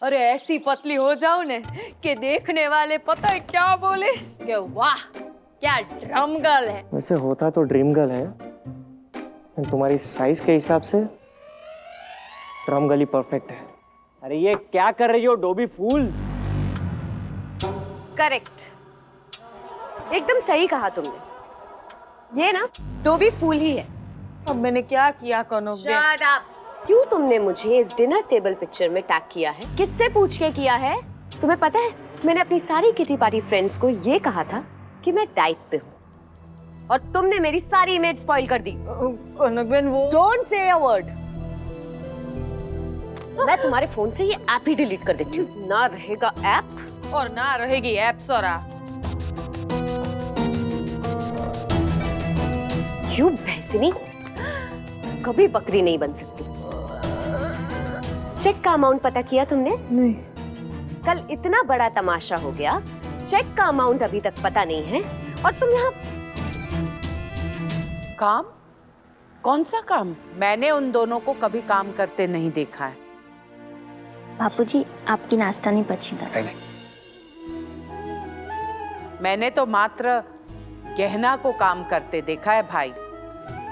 अरे ऐसी पतली हो जाऊं ने कि देखने वाले पता है क्या बोले कि वाह क्या ड्रम गर्ल है। वैसे होता तो ड्रीम गर्ल है, तुम्हारी साइज के हिसाब से ड्रम गर्ल ही परफेक्ट है। अरे ये क्या कर रही हो डोबी फूल? करेक्ट, एकदम सही कहा तुमने। ये ना डोबी फूल ही है। अब मैंने क्या किया कनक? Shut up! क्यों तुमने मुझे इस डिनर टेबल पिक्चर में टैग किया है? किससे पूछ के किया है? तुम्हें पता है मैंने अपनी सारी किटी पार्टी फ्रेंड्स को ये कहा था कि मैं डाइट पे हूँ और तुमने मेरी सारी इमेज स्पॉइल कर दी। कनक बहन वो डोंट से अ वर्ड। मैं तुम्हारे फोन से ये ऐप ही डिलीट कर देती हूँ। ना रहेगा ऐप और ना रहेगी ऐप सोरा। क्यों भैंसिनी कभी बकरी नहीं बन सकती। चेक का अमाउंट पता किया तुमने? नहीं। कल इतना बड़ा तमाशा हो गया, चेक का अमाउंट अभी तक पता नहीं है और तुम यहाँ। काम? कौन सा काम? मैंने उन दोनों को कभी काम करते नहीं देखा है। बापूजी आपकी नाश्ता नहीं पची था। मैंने तो मात्र गहना को काम करते देखा है भाई।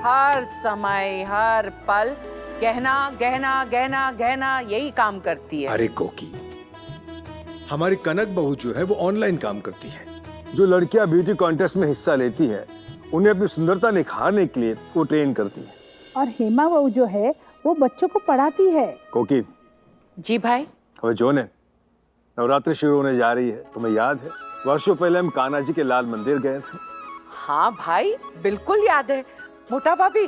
हर समय हर पल गहना गहना गहना गहना यही काम करती है। अरे कोकी, हमारी कनक बहू जो है वो ऑनलाइन काम करती है। जो लड़कियां ब्यूटी कॉन्टेस्ट में हिस्सा लेती है उन्हें अपनी सुंदरता निखारने के लिए वो ट्रेन करती है। और हेमा बहू जो है वो बच्चों को पढ़ाती है। कोकी जी भाई। अब जोन है, नवरात्रि शुरू होने जा रही है। तुम्हें याद है वर्षों पहले हम कान्हा जी के लाल मंदिर गए थे? हाँ भाई बिल्कुल याद है। मोटा भाभी,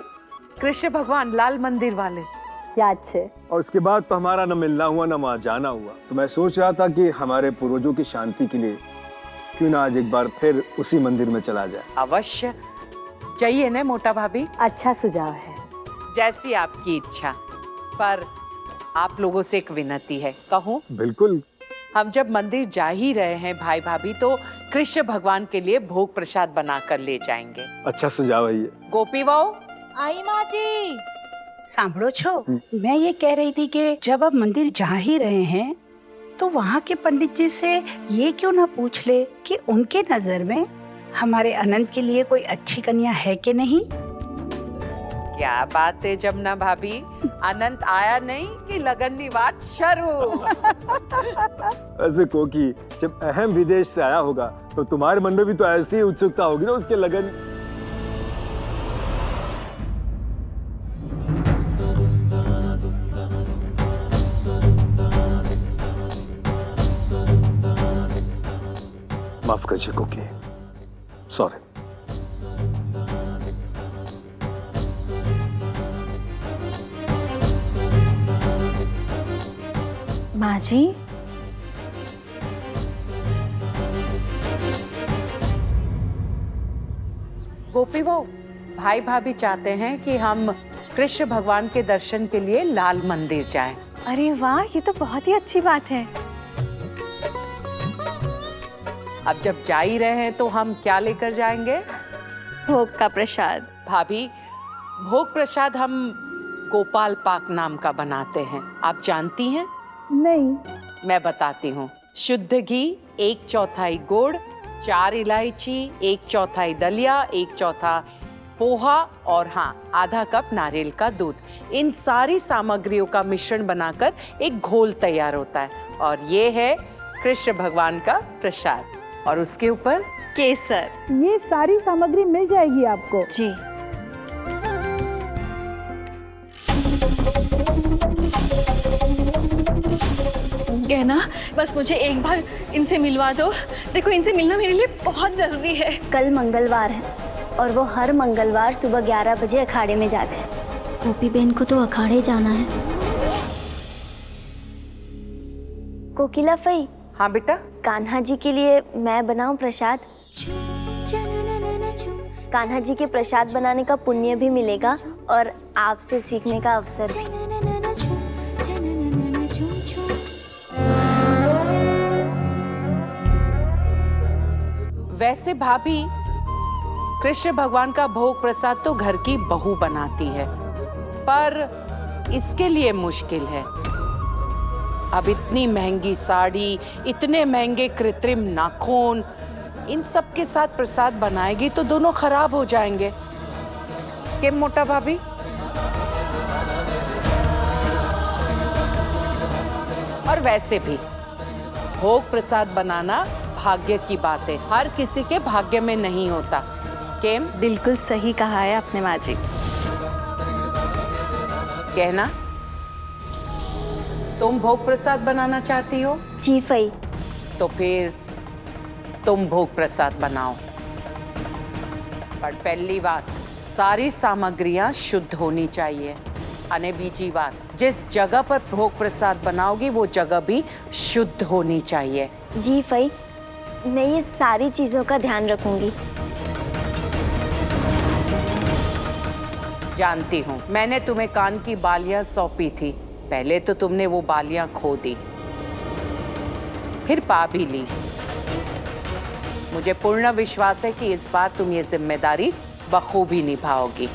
कृष्ण भगवान लाल मंदिर वाले। याद है। और उसके बाद तो हमारा न मिलना हुआ न वहाँ जाना हुआ। तो मैं सोच रहा था कि हमारे पूर्वजों की शांति के लिए क्यों ना आज एक बार फिर उसी मंदिर में चला जाए। अवश्य चाहिए ना मोटा भाभी। अच्छा सुझाव है। जैसी आपकी इच्छा। पर आप लोगों से एक विनती है, कहूँ? बिल्कुल। हम जब मंदिर जा ही रहे हैं भाई भाभी, तो कृष्ण भगवान के लिए भोग प्रसाद बना कर ले जाएंगे। अच्छा सुझाव है ये। गोपी बहू। आई माँ जी। सांभळो छो, मैं ये कह रही थी कि जब अब मंदिर जा ही रहे हैं तो वहाँ के पंडित जी से ये क्यों ना पूछ ले कि उनके नजर में हमारे अनंत के लिए कोई अच्छी कन्या है कि नहीं। क्या बात है जमुना भाभी, अनंत आया नहीं कि लगन की बात शुरू। ऐसे कोकी, जब अहम विदेश से आया होगा तो तुम्हारे मन में भी तो ऐसी ही उत्सुकता होगी ना उसके लगन। माफ कीजिए कोकी, सॉरी। माँ जी, गोपी बहू, भाई भाभी चाहते हैं कि हम कृष्ण भगवान के दर्शन के लिए लाल मंदिर जाएं। अरे वाह, ये तो बहुत ही अच्छी बात है। अब जब जा ही रहे हैं तो हम क्या लेकर जाएंगे? भोग का प्रसाद। भाभी, भोग प्रसाद हम गोपाल पाक नाम का बनाते हैं, आप जानती हैं? नहीं। मैं बताती हूँ। शुद्ध घी, 1/4 गुड़, 4 इलायची, 1/4 दलिया, 1/4 पोहा और हाँ आधा कप नारियल का दूध। इन सारी सामग्रियों का मिश्रण बनाकर एक घोल तैयार होता है और ये है कृष्ण भगवान का प्रसाद। और उसके ऊपर केसर। ये सारी सामग्री मिल जाएगी आपको? जी। गहना, बस मुझे एक बार इनसे मिलवा दो। देखो, इनसे मिलना मेरे लिए बहुत जरूरी है। कल मंगलवार है और वो हर मंगलवार सुबह 11 बजे अखाड़े में जाते हैं। गोपी बहन को तो अखाड़े जाना है। कोकिला फई। हाँ बेटा। कान्हा जी के लिए मैं बनाऊं प्रसाद? कान्हा जी के प्रसाद बनाने का पुण्य भी मिलेगा और आपसे सीखने का अवसर भी। वैसे भाभी, कृष्ण भगवान का भोग प्रसाद तो घर की बहू बनाती है, पर इसके लिए मुश्किल है। अब इतनी महंगी साड़ी, इतने महंगे कृत्रिम नाखून, इन सब के साथ प्रसाद बनाएगी तो दोनों खराब हो जाएंगे। के मोटा भाभी? और वैसे भी भोग प्रसाद बनाना भाग्य की बात है, हर किसी के भाग्य में नहीं होता। केम? बिल्कुल सही कहा है आपने माँ जी। कहना, तुम भोग प्रसाद बनाना चाहती हो? जी फई। तो फिर तुम भोग प्रसाद बनाओ। पर पहली बात, सारी सामग्रियां शुद्ध होनी चाहिए। अने बीजी बात, जिस जगह पर भोग प्रसाद बनाओगी वो जगह भी शुद्ध होनी चाहिए। जी फई, मैं ये सारी चीज़ों का ध्यान रखूंगी। जानती हूँ, मैंने तुम्हें कान की बालियां सौंपी थी, पहले तो तुमने वो बालियां खो दी, फिर पा भी ली। मुझे पूर्ण विश्वास है कि इस बार तुम ये जिम्मेदारी बखूबी निभाओगी।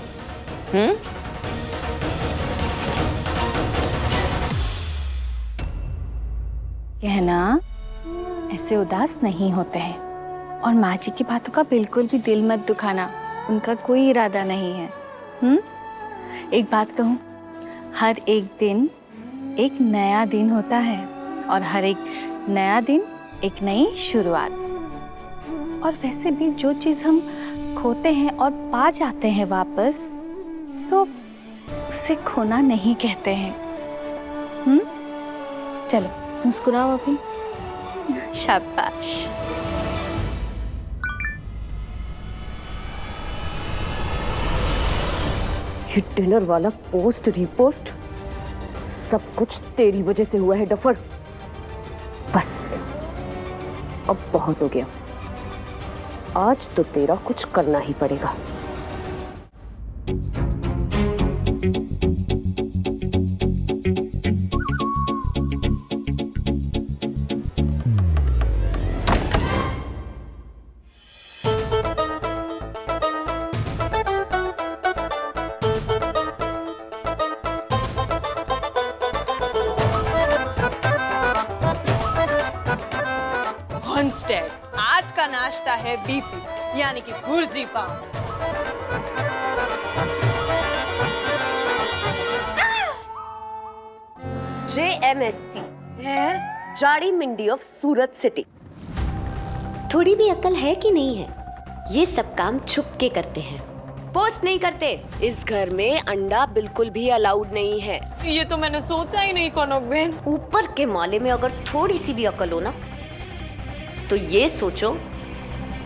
कहना, ऐसे उदास नहीं होते हैं, और माँ जी की बातों का बिल्कुल भी दिल मत दुखाना, उनका कोई इरादा नहीं है। एक बात कहूँ, हर एक दिन एक नया दिन होता है, और हर एक नया दिन एक नई शुरुआत। और वैसे भी जो चीज़ हम खोते हैं और पा जाते हैं वापस, तो उसे खोना नहीं कहते हैं। चलो मुस्कुराओ अभी। शाबाश। ये डिनर वाला पोस्ट रिपोस्ट सब कुछ तेरी वजह से हुआ है डफर। बस अब बहुत हो गया, आज तो तेरा कुछ करना ही पड़ेगा। आज का नाश्ता है बीपी, यानी कि भुर्जी पाव। JMSC जाड़ी मंडी ऑफ सूरत सिटी। थोड़ी भी अकल है कि नहीं है? ये सब काम छुप के करते हैं, पोस्ट नहीं करते। इस घर में अंडा बिल्कुल भी अलाउड नहीं है। ये तो मैंने सोचा ही नहीं कनक बहन। ऊपर के माले में अगर थोड़ी सी भी अकल हो ना, तो ये सोचो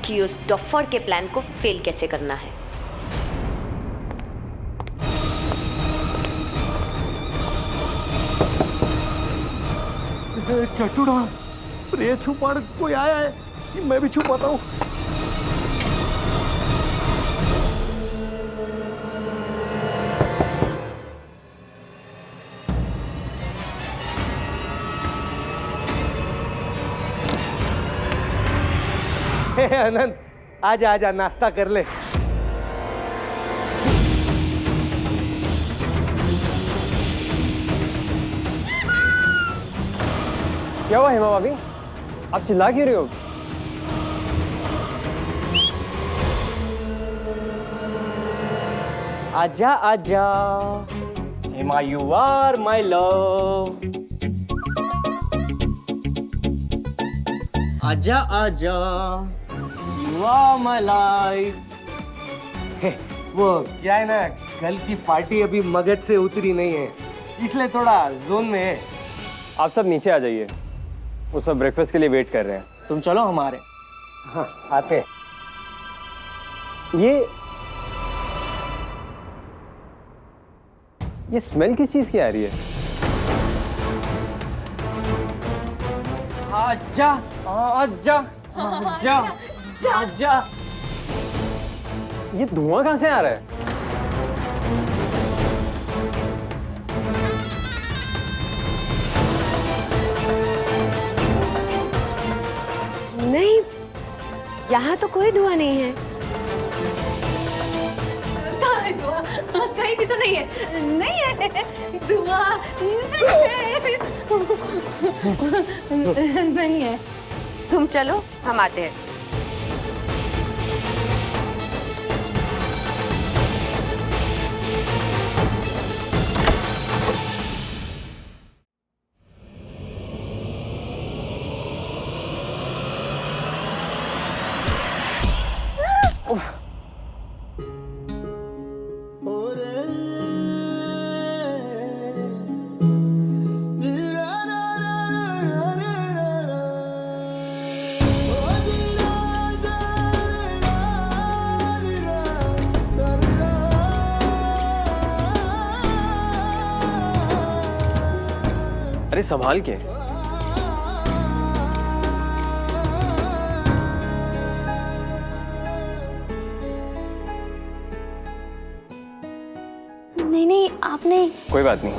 कि उस डफर के प्लान को फेल कैसे करना है। चटुड़ा, ये छुपाने कोई आया है कि मैं भी छुपाता हूँ? अनंत, आजा आजा, नाश्ता कर ले। क्या हुआ हेमा भाभी, आप चिल्ला क्यों रहे हो? आजा आजा Hema, you are my love. आजा आजा, यू आर माई लाइफ। वो क्या है ना, कल की पार्टी अभी मगज से उतरी नहीं है, इसलिए थोड़ा जोन में है। आप सब नीचे आ जाइए, वो सब ब्रेकफास्ट के लिए वेट कर रहे हैं। तुम चलो हमारे। हाँ आते। ये स्मेल किस चीज की आ रही है? आजा आजा आजा आजा। ये धुआं कहाँ से आ रहा है? नहीं, यहाँ तो कोई धुआं नहीं है। कहाँ है धुआं? कहीं भी तो नहीं है। नहीं है धुआं, नहीं है। नहीं है। तुम चलो, हम आते हैं। अरे संभाल के। नहीं नहीं, आप नहीं। कोई बात नहीं।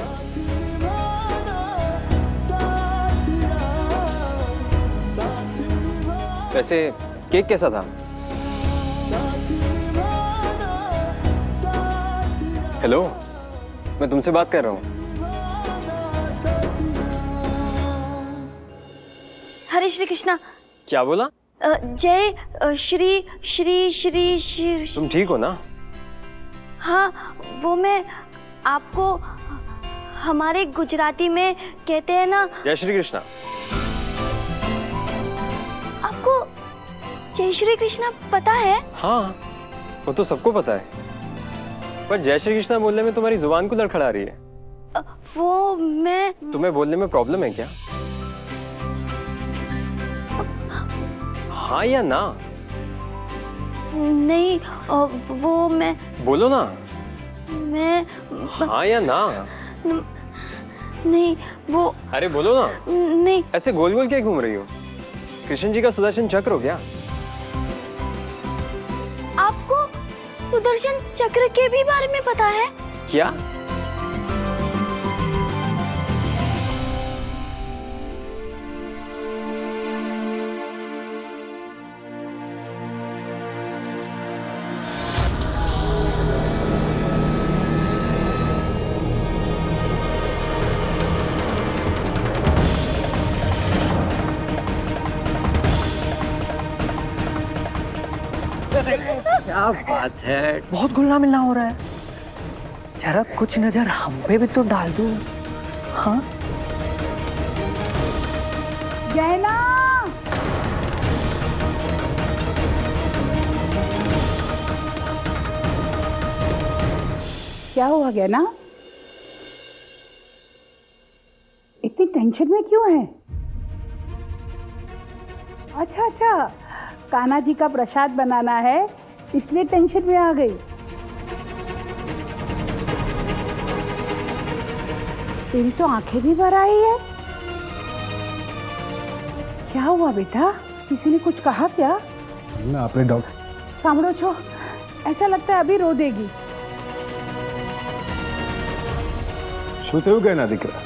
वैसे केक कैसा था? हेलो, मैं तुमसे बात कर रहा हूँ। हरे श्री कृष्णा। क्या बोला? जय श्री श्री श्री श्री। तुम ठीक हो ना? हाँ, वो मैं आपको हमारे गुजराती में कहते हैं ना। जय श्री कृष्णा। आपको जय श्री कृष्णा पता है? हाँ, वो तो सबको पता है, पर जय श्री कृष्णा बोलने में तुम्हारी जुबान को लड़खड़ा रही है। वो मैं। तुम्हें बोलने में प्रॉब्लम है क्या? हाँ या ना? नहीं, वो मैं। बोलो ना। मैं। हाँ या ना? नहीं, वो। अरे बोलो ना। नहीं। ऐसे गोल गोल क्या घूम रही हो? कृष्ण जी का सुदर्शन चक्र हो क्या? आपको सुदर्शन चक्र के भी बारे में पता है? क्या? क्या बात है, बहुत घुलना मिलना हो रहा है। जरा कुछ नजर हम पे भी तो डाल दो। हाँ गहना, क्या हुआ गहना? इतनी टेंशन में क्यों है? अच्छा अच्छा, कान्हा जी का प्रसाद बनाना है इसलिए टेंशन में आ गई। तेरी तो आंखें भी भर आई है। क्या हुआ बेटा, किसी ने कुछ कहा क्या? ना आपने डॉक्टर सांभळो छो, ऐसा लगता है अभी रो देगी। શું થયું કે ના દીકરા?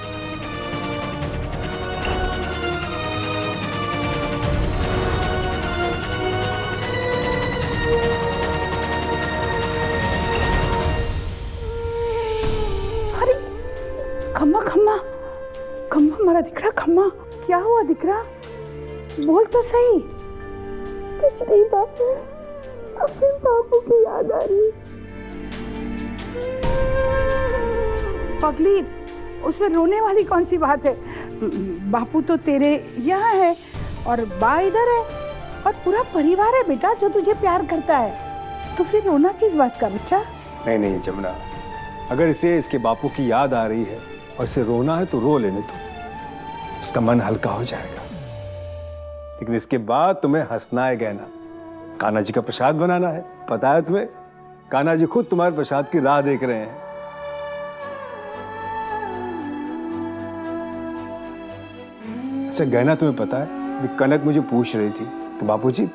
अरे खम्मा खम्मा खम्मा, हमारा दिकरा खम्मा, क्या हुआ दिकरा? बोल तो सही। कुछ नहीं बापू, अपने बापू की याद आ रही। पगली, उसमें रोने वाली कौन सी बात है? बापू तो तेरे यहाँ है और बा इधर है और पूरा परिवार है बेटा जो तुझे प्यार करता है, तो फिर रोना किस बात का बच्चा? नहीं नहीं जमुना, अगर इसे इसके बापू की याद आ रही है और इसे रोना है तो रो लेने दो, इसका मन हल्का हो जाएगा। लेकिन इसके बाद तुम्हें हंसना है गहना, कान्हा जी का प्रसाद बनाना है। पता है तुम्हें, कान्हा जी खुद तुम्हारे प्रसाद की राह देख रहे हैं। अच्छा गहना, तुम्हें पता है कनक मुझे पूछ रही थी कि बापूजी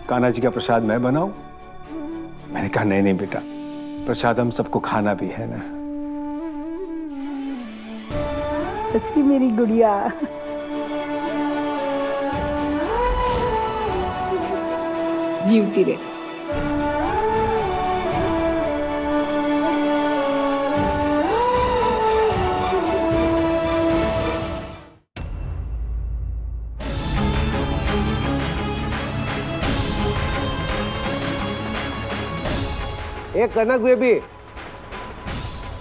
कान्हा जी का प्रसाद मैं बनाऊं? मैंने कहा नहीं नहीं बेटा, प्रसाद हम सबको खाना भी है ना। अच्छी मेरी गुड़िया। जीवती रहे। ये कनक बेबी,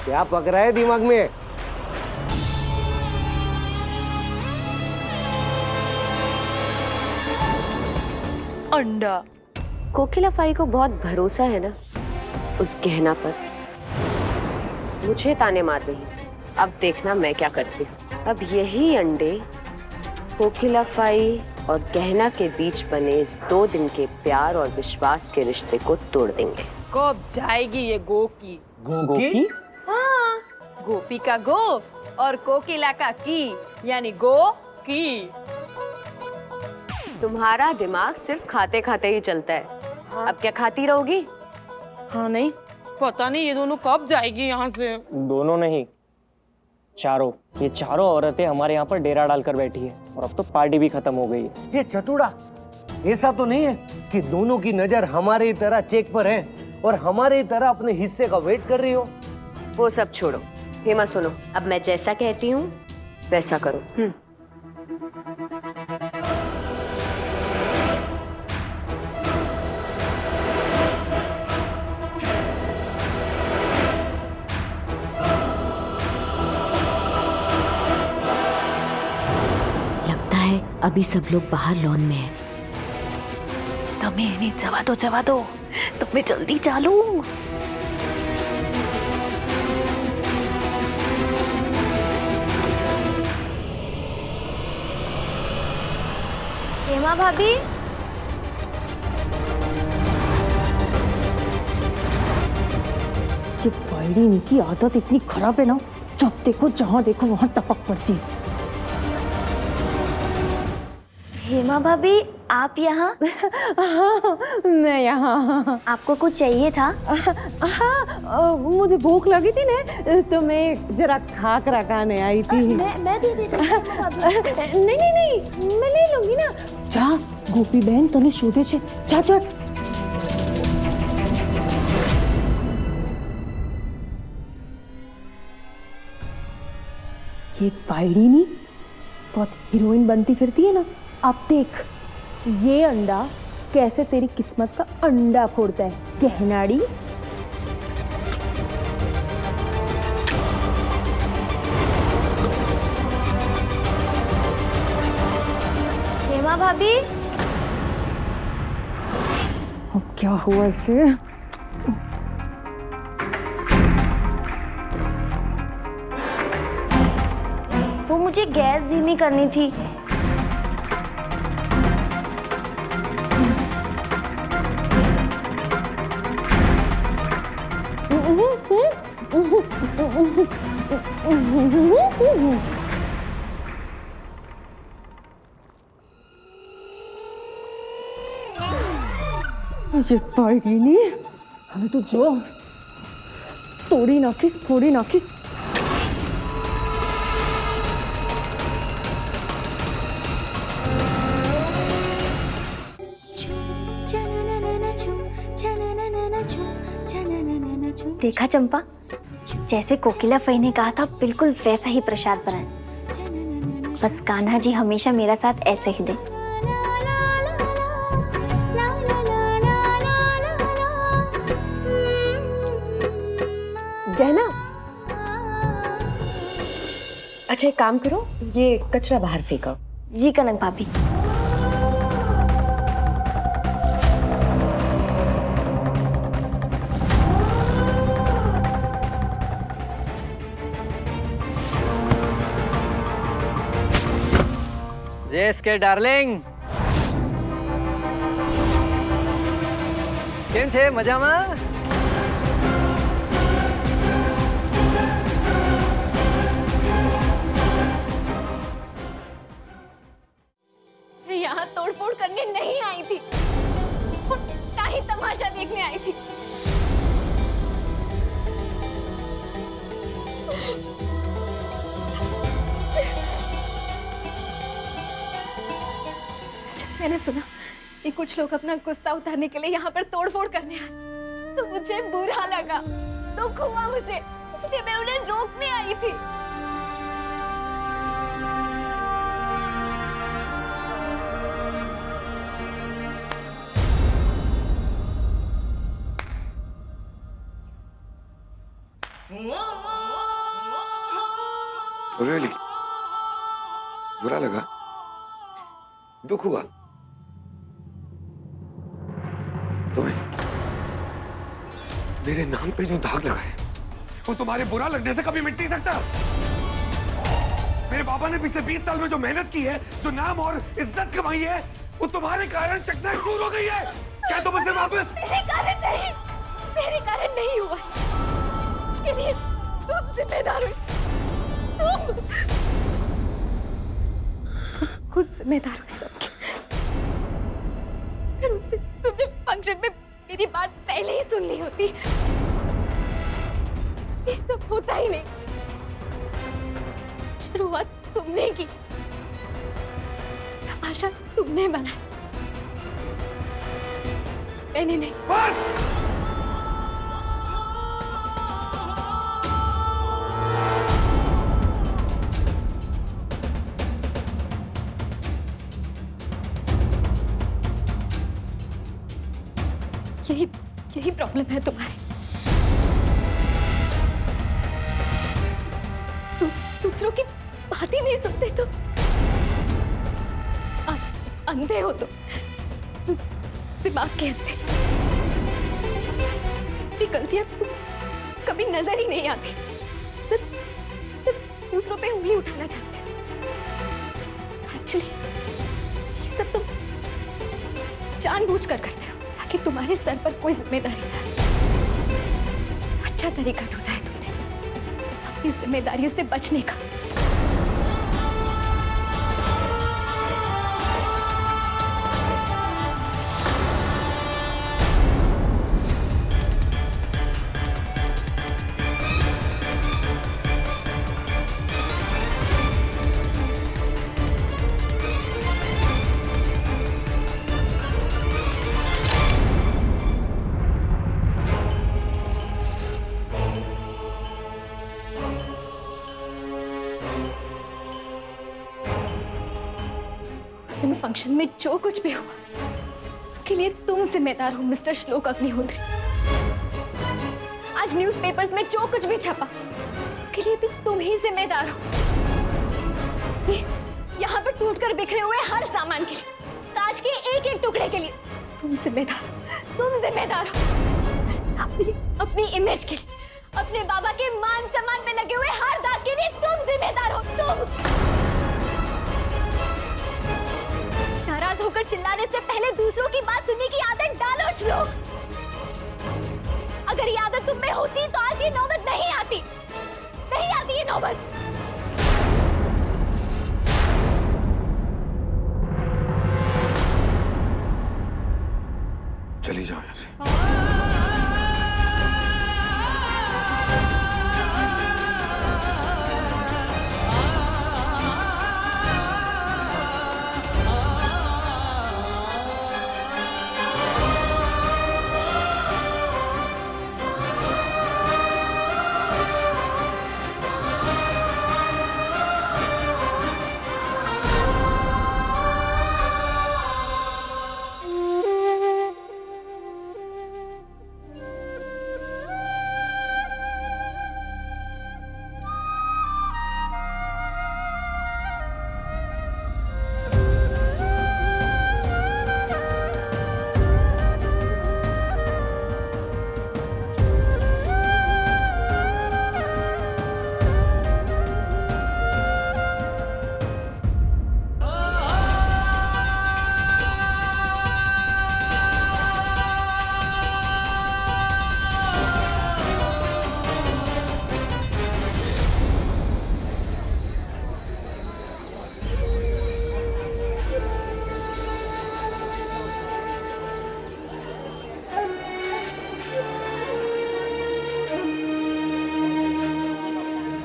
क्या पक रहा है दिमाग में? अंडा। कोकिला फाई को बहुत भरोसा है ना उस गहना पर। मुझे ताने मार रही है, अब देखना मैं क्या करती हूँ। अब यही अंडे कोकिला फाई और गहना के बीच बने इस 2 दिन के प्यार और विश्वास के रिश्ते को तोड़ देंगे। कब जाएगी ये गो की? गोकी? हाँ, गोपी का गो और कोकिला का की, यानी गो की। तुम्हारा दिमाग सिर्फ खाते खाते ही चलता है। हाँ। अब क्या खाती रहोगी? हाँ नहीं, पता नहीं ये दोनों कब जाएगी यहाँ से। दोनों नहीं, चारों। ये चारों औरतें हमारे यहाँ पर डेरा डालकर बैठी है और अब तो पार्टी भी खत्म हो गई है। ये चतुड़ा, ऐसा तो नहीं है कि दोनों की नजर हमारी तरह चेक पर है और हमारी तरह अपने हिस्से का वेट कर रही हो? वो सब छोड़ो। हेमा सुनो, अब मैं जैसा कहती हूँ वैसा करो। अभी सब लोग बाहर लॉन में हैं। તમે એને જવા દો તમે જલ્દી ચાલો। हेमा भाभी, ये बायडी इनकी आदत इतनी खराब है ना, जब देखो जहाँ देखो वहाँ टपक पड़ती है। हेमा भाभी आप यहाँ? हाँ, मैं यहाँ। आपको कुछ चाहिए था? हाँ, मुझे भूख लगी थी ना, तो मैं जरा खाकर खाने आई थी। मैं दे देती हूँ। नहीं, मैं ले लूंगी ना। जा गोपी बहन तने शोधे छे, जा चल। ये बायडी नहीं बहुत हीरोइन बनती फिरती है ना। अब देख ये अंडा कैसे तेरी किस्मत का अंडा फोड़ता है, गहनाड़ी। हेमा भाभी, अब क्या हुआ इसे? वो मुझे गैस धीमी करनी थी। ये बायडी नहीं, हमें तो जो तोड़ी नाखिस फोड़ी नाखिस। देखा चंपा, जैसे कोकिला फई ने कहा था बिल्कुल वैसा ही प्रसाद बना है। बस कान्हा जी हमेशा मेरा साथ ऐसे ही दे। गहना, अच्छा एक काम करो, ये कचरा बाहर फेंको। जी कनक भाभी। જેએસકે ડાર્લિંગ, કેમ છે? મજામાં? यहाँ तोड़फोड़ करने नहीं आई थी, ना ही तमाशा देखने आई थी। मैंने सुना कि कुछ लोग अपना गुस्सा उतारने के लिए यहाँ पर तोड़फोड़ करने आए, तो मुझे बुरा लगा, दुख हुआ मुझे, इसलिए मैं उन्हें रोकने आई थी। रियली बुरा लगा, दुख हुआ तुम्हें? मेरे नाम पे जो दाग लगा है वो तुम्हारे बुरा लगने से कभी मिट नहीं सकता। मेरे पापा ने पिछले 20 साल में जो मेहनत की है, जो नाम और इज्जत कमाई है, वो तुम्हारे कारण चकनाचूर हो गई है। क्या तुम उसे वापस? मेरे कारण नहीं हुआ, इसके लिए तुम जिम्मेदार हो। तुम खुद जिम्मेदार हो सबके। फिर उससे तुमने फंक्शन में मेरी बात पहले ही सुन ली होती, ये सब होता ही नहीं। शुरुआत तुमने की, तमाशा तुमने बनाया, मैंने नहीं। बस! यही प्रॉब्लम है तुम्हारी। दूसरों की बात ही नहीं सुनते तुम। अंधे हो तुम, दिमाग के अंधे। ये गलतियां तुम कभी नजर ही नहीं आती, सिर्फ दूसरों पे उंगली उठाना चाहते हो। एक्चुअली ये सब तुम जानबूझकर करते हो ताकि तुम्हारे सर पर कोई जिम्मेदारी ना। अच्छा तरीका ढूंढा है तुमने अपनी जिम्मेदारियों से बचने का। फंक्शन में जो कुछ भी हुआ उसके लिए तुम जिम्मेदार हो मिस्टर श्लोक अग्निहोत्री। आज न्यूज़पेपर्स में जो कुछ भी छपा उसके लिए भी तुम ही जिम्मेदार हो। यहाँ पर टूटकर बिखरे हुए हर सामान के लिए, कांच के एक एक टुकड़े के लिए तुम जिम्मेदार हो। अपनी इमेज के लिए, अपने बाबा के मान सम्मान में लगे हुए हर दाग के लिए तुम जिम्मेदार हो। तुम नाराज होकर चिल्लाने से पहले दूसरों की बात सुनने की आदत डालो श्लोक। अगर ये आदत तुम में होती तो आज ये नौबत नहीं आती ये नौबत। चली जाओ यहाँ से।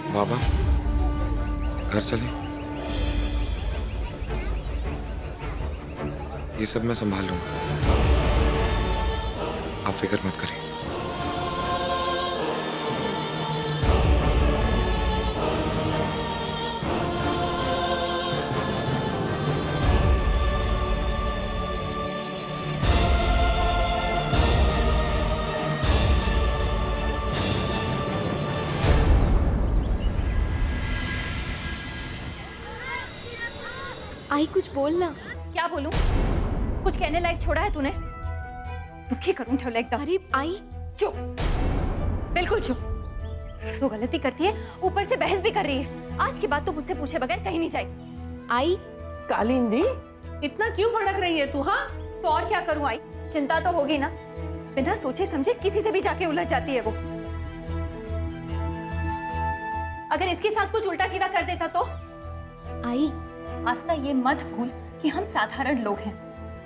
बाबा घर चले, ये सब मैं संभाल लूंगा, आप फिक्र मत करिए। आई कुछ बोलना। क्या बोलूं? कुछ कहने लायक छोड़ा है तूने? दुखी करूं ठेवला एकदम। अरे आई चुप, बिल्कुल चुप। तू गलती करती है, ऊपर से बहस भी कर रही है। आज की बात तो मुझसे पूछे बगैर कहीं नहीं जाएगी। आई कालिंदी, इतना क्यों भड़क रही है तू? हाँ, तो और क्या करूं आई? चिंता तो होगी ना। बिना सोचे समझे किसी से भी जाके उलझ जाती है वो। अगर इसके साथ कुछ उल्टा सीधा कर देता तो? आई आस्था, ये मत भूल कि हम साधारण लोग हैं।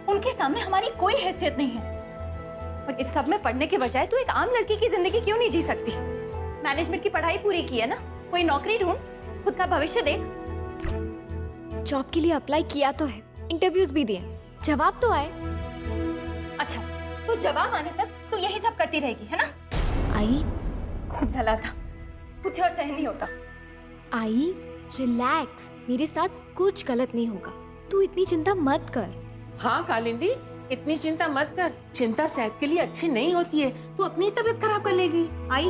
उनके सामने हमारी कोई हैसियत नहीं है। और इस सब में पढ़ने के बजाय तू एक आम लड़की की जिंदगी क्यों नहीं जी सकती? मैनेजमेंट की पढ़ाई पूरी की है ना, कोई नौकरी ढूंढ, खुद का भविष्य देख। जॉब के लिए अप्लाई किया तो है, इंटरव्यूज भी दिए, जवाब तो आए। अच्छा, तो जवाब आने तक तो यही सब करती रहेगी, है ना? आई खूब जला था, मुझे और सहन नहीं होता। आई रिलैक्स, मेरे साथ कुछ गलत नहीं होगा, तू इतनी चिंता मत कर। हाँ कालिंदी, इतनी चिंता मत कर। चिंता सेहत के लिए अच्छी नहीं होती है। तू अपनी तबीयत खराब कर लेगी। आई,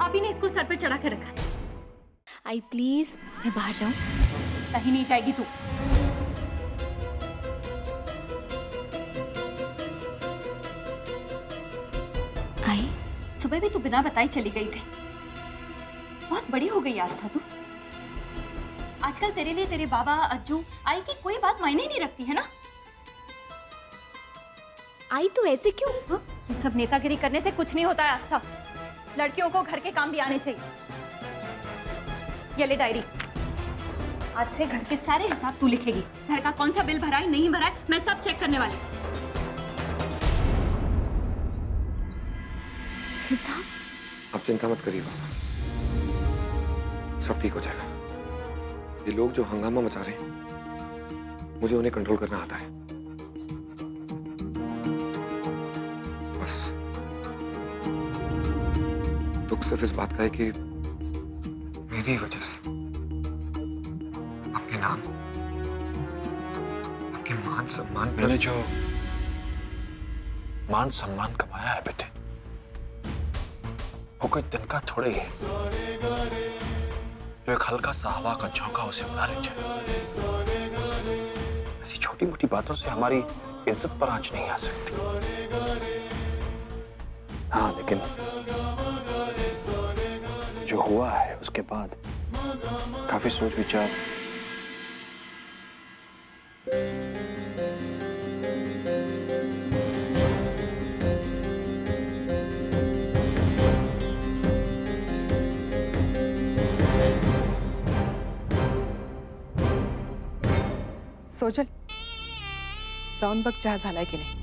आप ही ने इसको सर पे चढ़ा के रखा है। आई प्लीज, मैं बाहर जाऊं? कहीं नहीं जाएगी तू। आई सुबह भी तू बिना बताई चली गई थी। बहुत बड़ी हो गई आस्था तू। आजकल तेरे लिए तेरे बाबा, अज्जू, आई की कोई बात मायने नहीं रखती है ना? आई तो ऐसे क्यों? हाँ? ये सब नेतागिरी करने से कुछ नहीं होता है आस्था। लड़कियों को घर के काम भी आने चाहिए। ये ले डायरी, आज से घर के सारे हिसाब तू लिखेगी। घर का कौन सा बिल भरा है, नहीं भरा है, मैं सब चेक करने वाली। हिसाब? आप चिंता मत करिए बाबा, सब ठीक हो जाएगा। ये लोग जो हंगामा मचा रहे हैं, मुझे उन्हें कंट्रोल करना आता है। बस दुख सिर्फ इस बात का है कि मेरी वजह से आपके नाम, आपके मान सम्मान पर मैंने जो मान सम्मान कमाया है बेटे, वो कोई दिन का थोड़े ही है। जो एक हल्का सा हवा का झोंका उसे उड़ा ले जाए। ऐसी छोटी मोटी बातों से हमारी इज्जत पर आंच नहीं आ सकती। हाँ, लेकिन जो हुआ है उसके बाद काफी सोच विचार सोजल, जाऊन बघ चहा झालाय की नाही.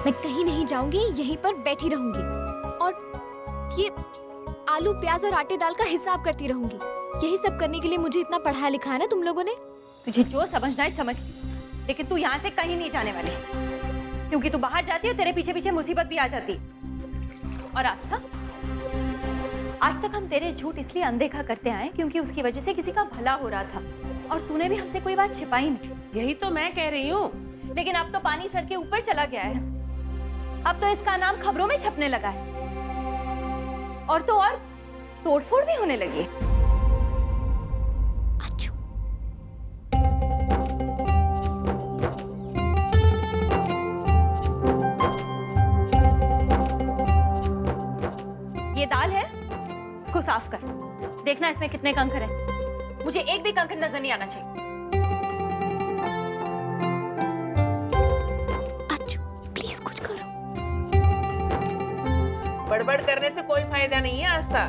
मैं कहीं नहीं जाऊंगी, यहीं पर बैठी रहूंगी और ये आलू प्याज और आटे दाल का हिसाब करती रहूंगी। यही सब करने के लिए मुझे इतना पढ़ाया लिखा है ना तुम लोगों ने। तुझे जो समझना है समझ, लेकिन तू यहाँ से कहीं नहीं जाने वाली, क्योंकि तू बाहर जाती है तेरे पीछे पीछे मुसीबत भी आ जाती। और आस्था, आज तक हम तेरे झूठ इसलिए अनदेखा करते आए क्योंकि उसकी वजह से किसी का भला हो रहा था, और तूने भी हमसे कोई बात छिपाई नहीं। यही तो मैं कह रही हूँ। लेकिन अब तो पानी सर के ऊपर चला गया है। अब तो इसका नाम खबरों में छपने लगा है, और तो और तोड़फोड़ भी होने लगी है। ये दाल है, इसको साफ कर। देखना इसमें कितने कंकर हैं। मुझे एक भी कंकर नजर नहीं आना चाहिए। प्लीज कुछ करो। बड़बड़ करने से कोई फायदा नहीं है आस्था।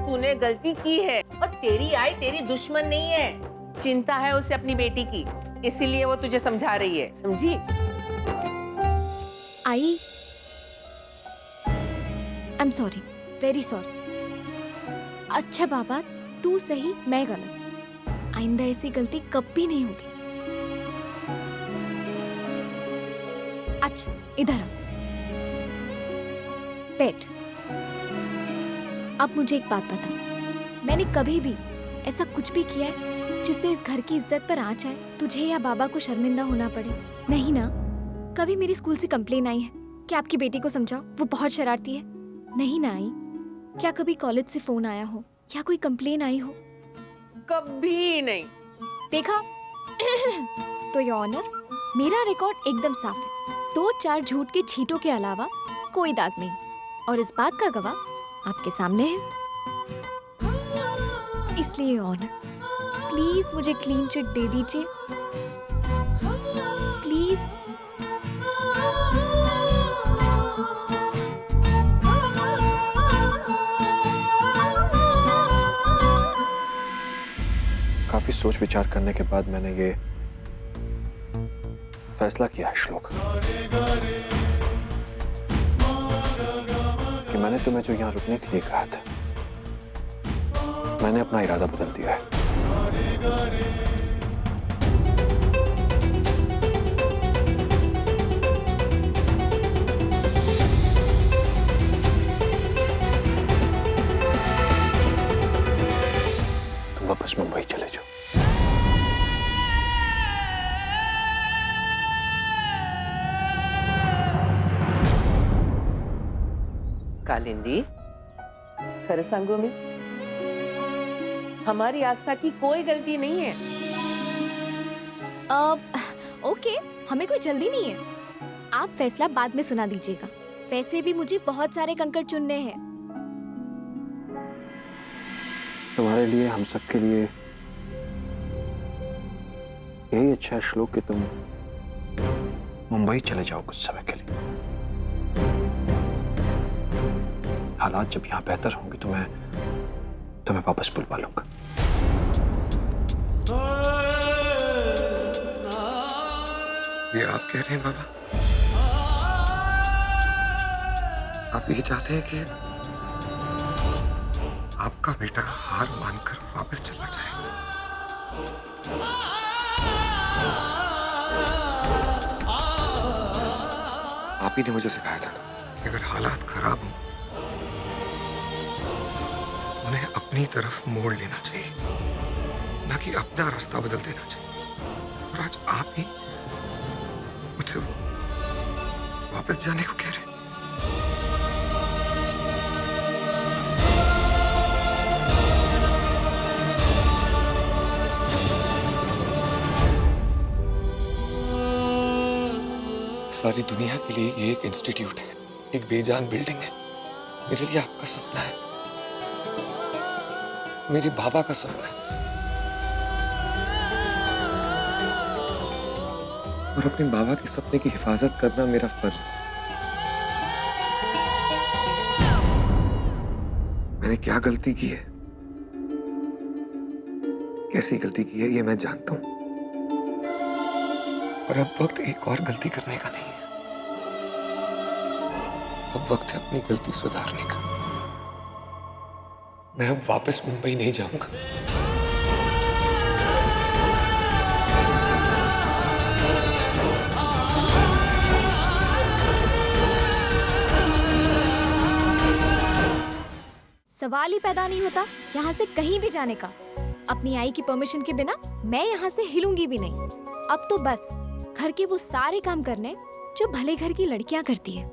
तूने गलती की है और तेरी आई तेरी दुश्मन नहीं है। चिंता है उसे अपनी बेटी की, इसीलिए वो तुझे समझा रही है, समझी? I I am sorry, very sorry. अच्छा बाबा, तू सही मैं गलत। आइंदा ऐसी गलती कभी नहीं होगी। अच्छा इधर आ, बैठ। अब मुझे एक बात बता, मैंने कभी भी ऐसा कुछ भी किया है जिससे इस घर की इज्जत पर आंच आए, तुझे या बाबा को शर्मिंदा होना पड़े? नहीं ना? कभी मेरी स्कूल से कंप्लेन आई है, कि आपकी बेटी को समझाओ, वो बहुत शरारती है। नहीं ना आई? क्या कभी कॉलेज से फोन आया हो या कोई कंप्लेन आई हो? कभी नहीं। देखा? तो योर ऑनर, मेरा रिकॉर्ड एकदम साफ है। 2-4 झूठ के छींटों के अलावा कोई दाग नहीं, और इस बात का गवाह आपके सामने है। इसलिए ऑनर, प्लीज मुझे क्लीन चिट दे दीजिए, प्लीज। काफी सोच विचार करने के बाद मैंने ये फैसला किया है श्लोक, कि मैंने तुम्हें जो यहाँ रुकने के लिए कहा था, मैंने अपना इरादा बदल दिया है। तुम वापस मुंबई चले जाओ। कालिंदी, खरं सांगू मी, हमारी आस्था की कोई गलती नहीं है। ओके, हमें कोई जल्दी नहीं है। आप फैसला बाद में सुना दीजिएगा। वैसे भी मुझे बहुत सारे कंकड़ चुनने हैं। तुम्हारे लिए, हम सब के लिए यही अच्छा है श्लोक कि तुम मुंबई चले जाओ कुछ समय के लिए। हालात जब यहाँ बेहतर होंगे तो मैं तुम्हें वापस बुलवा लूंगा। ये आप कह रहे हैं बाबा? आप ये चाहते हैं कि आपका बेटा हार मानकर वापस चला जाए? आप ही ने मुझे सिखाया था कि अगर हालात खराब हों, उन्हें अपनी तरफ मोड़ लेना चाहिए, ना कि अपना रास्ता बदल देना चाहिए। और आज आप ही मुझे वापस जाने को कह रहे हैं। सारी दुनिया के लिए ये एक इंस्टीट्यूट है, एक बेजान बिल्डिंग है। मेरे लिए आपका सपना है, मेरे बाबा का सपना है, और अपने बाबा के सपने की हिफाजत करना मेरा फर्ज है। मैंने क्या गलती की है, कैसी गलती की है, ये मैं जानता हूं। और अब वक्त एक और गलती करने का नहीं है। अब वक्त है अपनी गलती सुधारने का। मैं अब वापस मुंबई नहीं जाऊंगा। सवाल ही पैदा नहीं होता यहाँ से कहीं भी जाने का। अपनी आई की परमिशन के बिना मैं यहाँ से हिलूंगी भी नहीं। अब तो बस घर के वो सारे काम करने जो भले घर की लड़कियां करती है।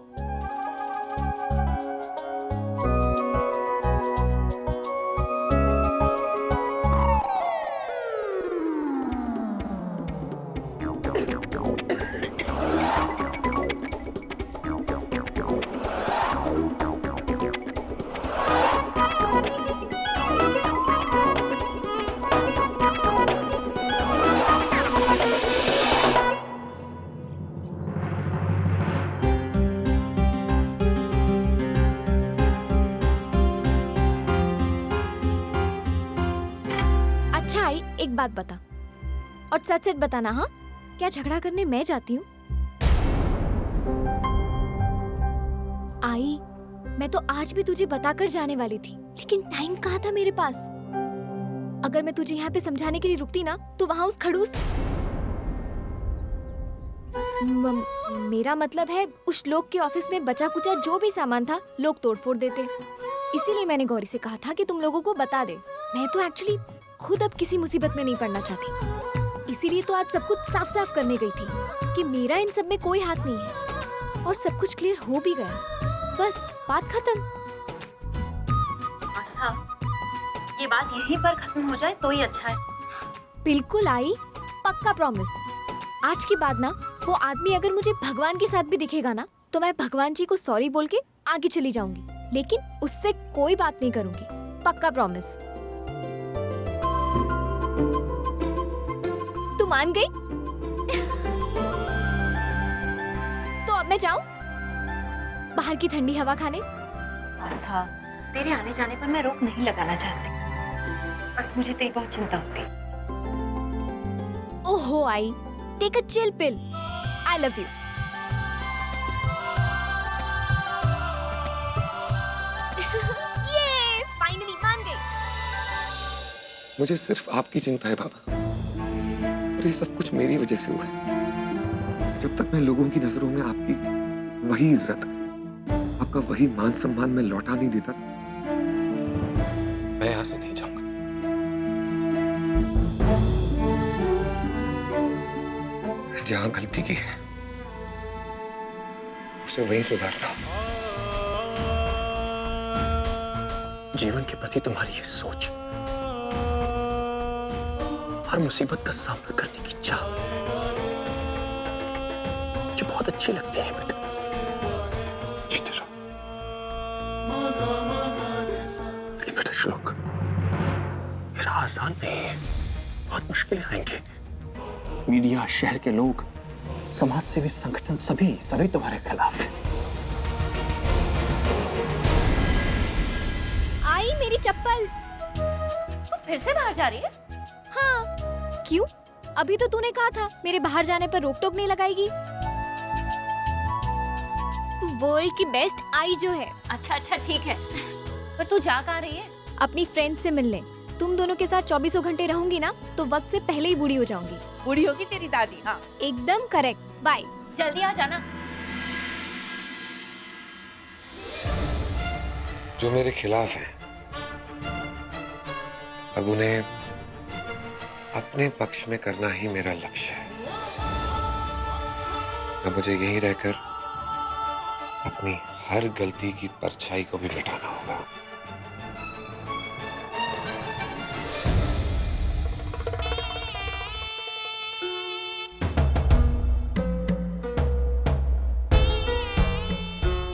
एक बात बता, और सच सच बताना। हाँ, क्या झगड़ा करने मैं जाती हूँ? आई, मैं तो आज भी तुझे बताकर जाने वाली थी, लेकिन टाइम कहाँ था मेरे पास। अगर मैं तुझे यहाँ पे समझाने के लिए रुकती ना, तो वहां उस खड़ूस मेरा मतलब है उस लोग के ऑफिस में बचा कुचा जो भी सामान था, लोग तोड़फोड़ देते। इसीलिए मैंने गौरी से कहा था कि तुम लोगों को बता दे। मैं तो एक्चुअली खुद अब किसी मुसीबत में नहीं पड़ना चाहती, इसीलिए तो आज सब कुछ साफ साफ करने गई थी कि मेरा इन सब में कोई हाथ नहीं है। और सब कुछ क्लियर हो भी गया। बस बात खत्म। आस्था, ये बात यहीं पर खत्म हो जाए तो ही अच्छा है। बिल्कुल आई, पक्का प्रॉमिस। आज के बाद ना वो आदमी अगर मुझे भगवान के साथ भी दिखेगा ना तो मैं भगवान जी को सॉरी बोल के आगे चली जाऊंगी, लेकिन उससे कोई बात नहीं करूंगी। पक्का प्रॉमिस। तू मान गई? तो अब मैं जाऊं बाहर की ठंडी हवा खाने? आस्था, तेरे आने जाने पर मैं रोक नहीं लगाना चाहती, बस मुझे तेरी बहुत चिंता होती। ओहो आई, take a chill pill. I love you. ये फाइनली मान गई। मुझे सिर्फ आपकी चिंता है बाबा, और ये सब कुछ मेरी वजह से हुआ है। जब तक मैं लोगों की नजरों में आपकी वही इज्जत, आपका वही मान सम्मान मैं लौटा नहीं देता, मैं यहां से नहीं जाऊंगा। जहां गलती की है उसे वहीं सुधारना। जीवन के प्रति तुम्हारी ये सोच, हर मुसीबत का सामना करने की चाह मुझे बहुत अच्छी लगती है बेटा। जीते रहो। लेकिन बेटा श्लोक, मेरा आसान नहीं है, बहुत मुश्किलें आएंगी। मीडिया, शहर के लोग, समाज सेवी संगठन, सभी तुम्हारे खिलाफ हैं। आई मेरी चप्पल। तू फिर से बाहर जा रही है? हाँ, क्यों? अभी तो तूने कहा था मेरे बाहर जाने पर रोक टोक नहीं लगाएगी। तू वर्ल्ड की बेस्ट आई जो है। अच्छा अच्छा ठीक है, पर तू जा कहाँ रही है? अपनी फ्रेंड से मिलने। तुम दोनों के साथ 24 घंटे रहूंगी ना तो वक्त से पहले ही बूढ़ी हो जाऊंगी। बूढ़ी होगी तेरी दादी। हाँ एकदम करेक्ट। बाय। जल्दी आ जाना। जो मेरे खिलाफ है, अब उन्हें अपने पक्ष में करना ही मेरा लक्ष्य है। अब मुझे यहीं रहकर अपनी हर गलती की परछाई को भी मिटाना होगा।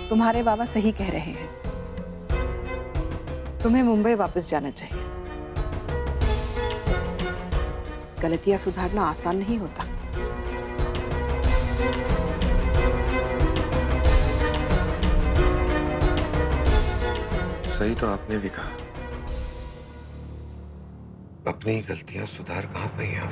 तुम्हारे बाबा सही कह रहे हैं, तुम्हें मुंबई वापस जाना चाहिए। गलतियां सुधारना आसान नहीं होता। सही तो आपने भी कहा, अपनी गलतियां सुधार कहां पाई आप?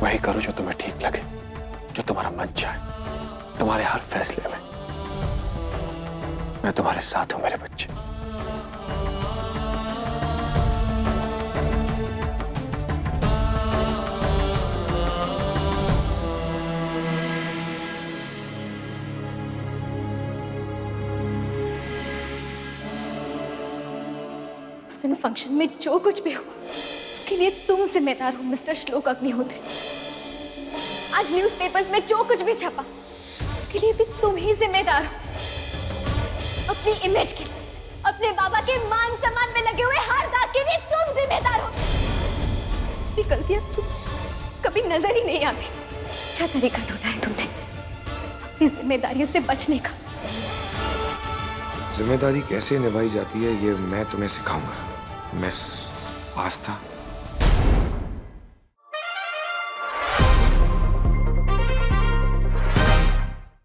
वही करो जो तुम्हें ठीक लगे, जो तुम्हारा मन चाहे। तुम्हारे हर फैसले में मैं तुम्हारे साथ हूं मेरे बच्चे। उस दिन फंक्शन में जो कुछ भी हुआ उसके लिए तुम जिम्मेदार हो मिस्टर श्लोक अग्निहोत्री। आज न्यूज़पेपर्स में जो कुछ भी छपा उसके लिए भी तुम ही जिम्मेदार हो। अपनी इमेज के लिए, अपने बाबा के मान सम्मान में लगे हुए हर दाग के लिए तुम जिम्मेदार हो। ये गलतियां कभी नजर ही नहीं आती। अच्छा तरीका ढूंढा है तुमने अपनी जिम्मेदारियों से बचने का। जिम्मेदारी कैसे निभाई जाती है ये मैं तुम्हें सिखाऊंगा, मिस आस्था।